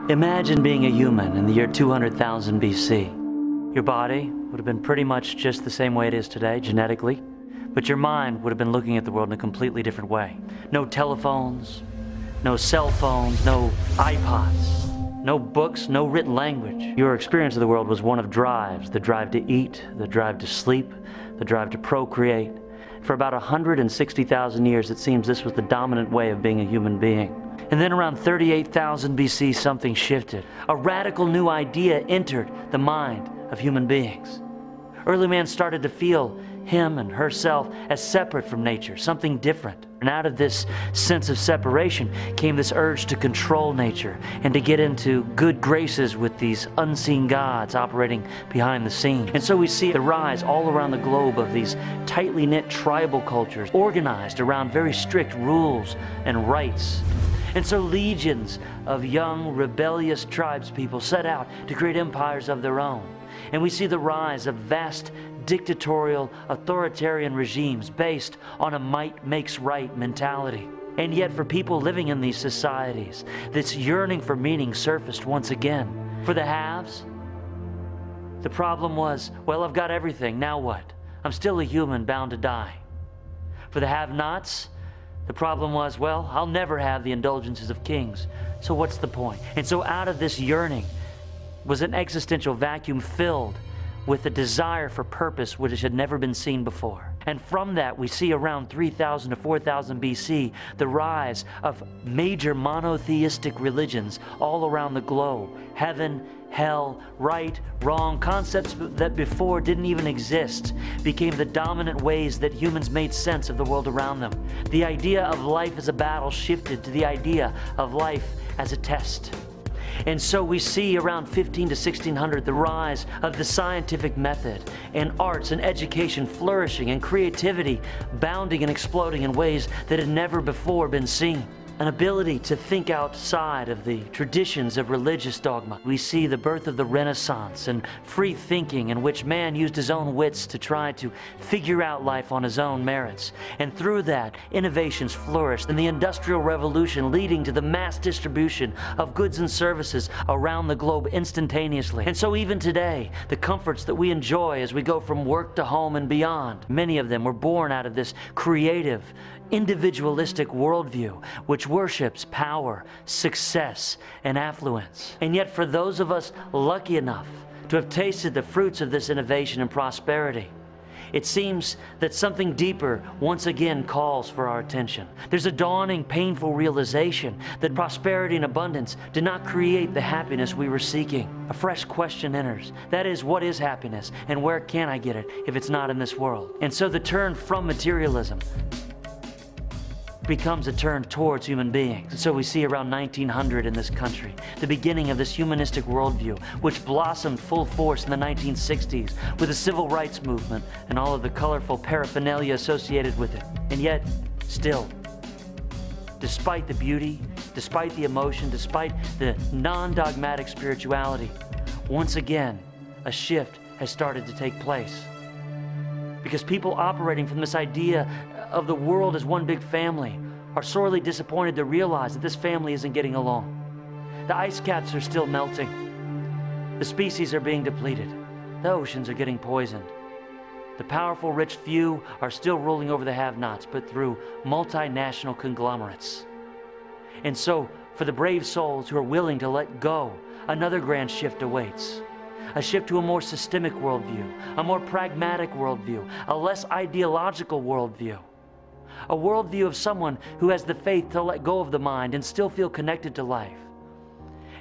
Imagine being a human in the year 200,000 BC. Your body would have been pretty much just the same way it is today, genetically, but your mind would have been looking at the world in a completely different way. No telephones, no cell phones, no iPods, no books, no written language. Your experience of the world was one of drives: the drive to eat, the drive to sleep, the drive to procreate. For about 160,000 years, it seems this was the dominant way of being a human being. And then around 38,000 BC, something shifted. A radical new idea entered the mind of human beings. Early man started to feel him and herself as separate from nature, something different. And out of this sense of separation came this urge to control nature and to get into good graces with these unseen gods operating behind the scenes. And so we see the rise all around the globe of these tightly knit tribal cultures organized around very strict rules and rites. And so legions of young, rebellious tribespeople set out to create empires of their own. And we see the rise of vast dictatorial, authoritarian regimes based on a might makes right mentality. And yet for people living in these societies, this yearning for meaning surfaced once again. For the haves, the problem was, well, I've got everything, now what? I'm still a human bound to die. For the have-nots, the problem was, well, I'll never have the indulgences of kings, so what's the point? And so out of this yearning was an existential vacuum filled with a desire for purpose which had never been seen before. And from that, we see around 3000 to 4000 BC, the rise of major monotheistic religions all around the globe. Heaven, hell, right, wrong, concepts that before didn't even exist became the dominant ways that humans made sense of the world around them. The idea of life as a battle shifted to the idea of life as a test. And so we see around 15 to 1600 the rise of the scientific method and arts and education flourishing and creativity bounding and exploding in ways that had never before been seen. An ability to think outside of the traditions of religious dogma. We see the birth of the Renaissance and free thinking in which man used his own wits to try to figure out life on his own merits. And through that, innovations flourished and the Industrial Revolution leading to the mass distribution of goods and services around the globe instantaneously. And so even today, the comforts that we enjoy as we go from work to home and beyond, many of them were born out of this creative, individualistic worldview which worships power, success, and affluence. And yet for those of us lucky enough to have tasted the fruits of this innovation and prosperity, it seems that something deeper once again calls for our attention. There's a dawning, painful realization that prosperity and abundance did not create the happiness we were seeking. A fresh question enters. That is, what is happiness and where can I get it if it's not in this world? And so the turn from materialism becomes a turn towards human beings. So we see around 1900 in this country, the beginning of this humanistic worldview, which blossomed full force in the 1960s with the civil rights movement and all of the colorful paraphernalia associated with it. And yet, still, despite the beauty, despite the emotion, despite the non-dogmatic spirituality, once again, a shift has started to take place. Because people operating from this idea of the world as one big family are sorely disappointed to realize that this family isn't getting along. The ice caps are still melting. The species are being depleted. The oceans are getting poisoned. The powerful, rich few are still ruling over the have-nots, but through multinational conglomerates. And so, for the brave souls who are willing to let go, another grand shift awaits. A shift to a more systemic worldview, a more pragmatic worldview, a less ideological worldview. A worldview of someone who has the faith to let go of the mind and still feel connected to life.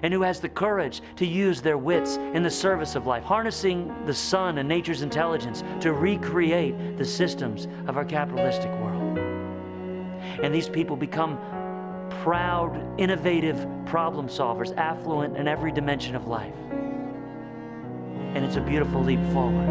And who has the courage to use their wits in the service of life, harnessing the sun and nature's intelligence to recreate the systems of our capitalistic world. And these people become proud, innovative problem solvers, affluent in every dimension of life. And it's a beautiful leap forward.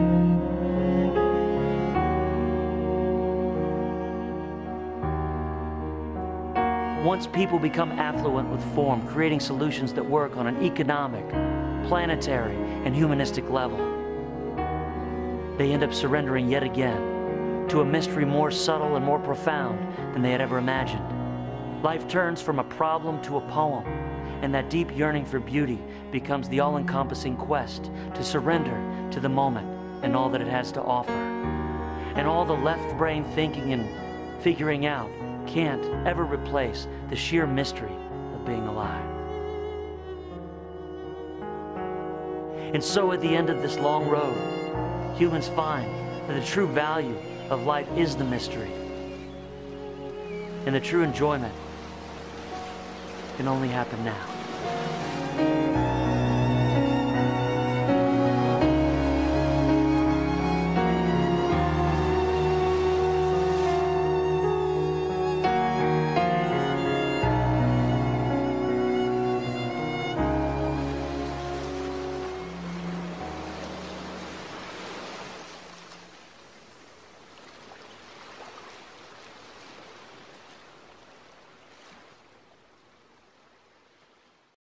Once people become affluent with form, creating solutions that work on an economic, planetary, and humanistic level, they end up surrendering yet again to a mystery more subtle and more profound than they had ever imagined. Life turns from a problem to a poem, And that deep yearning for beauty becomes the all-encompassing quest to surrender to the moment and all that it has to offer. And all the left brain thinking and figuring out can't ever replace the sheer mystery of being alive. And so at the end of this long road, humans find that the true value of life is the mystery. And the true enjoyment can only happen now.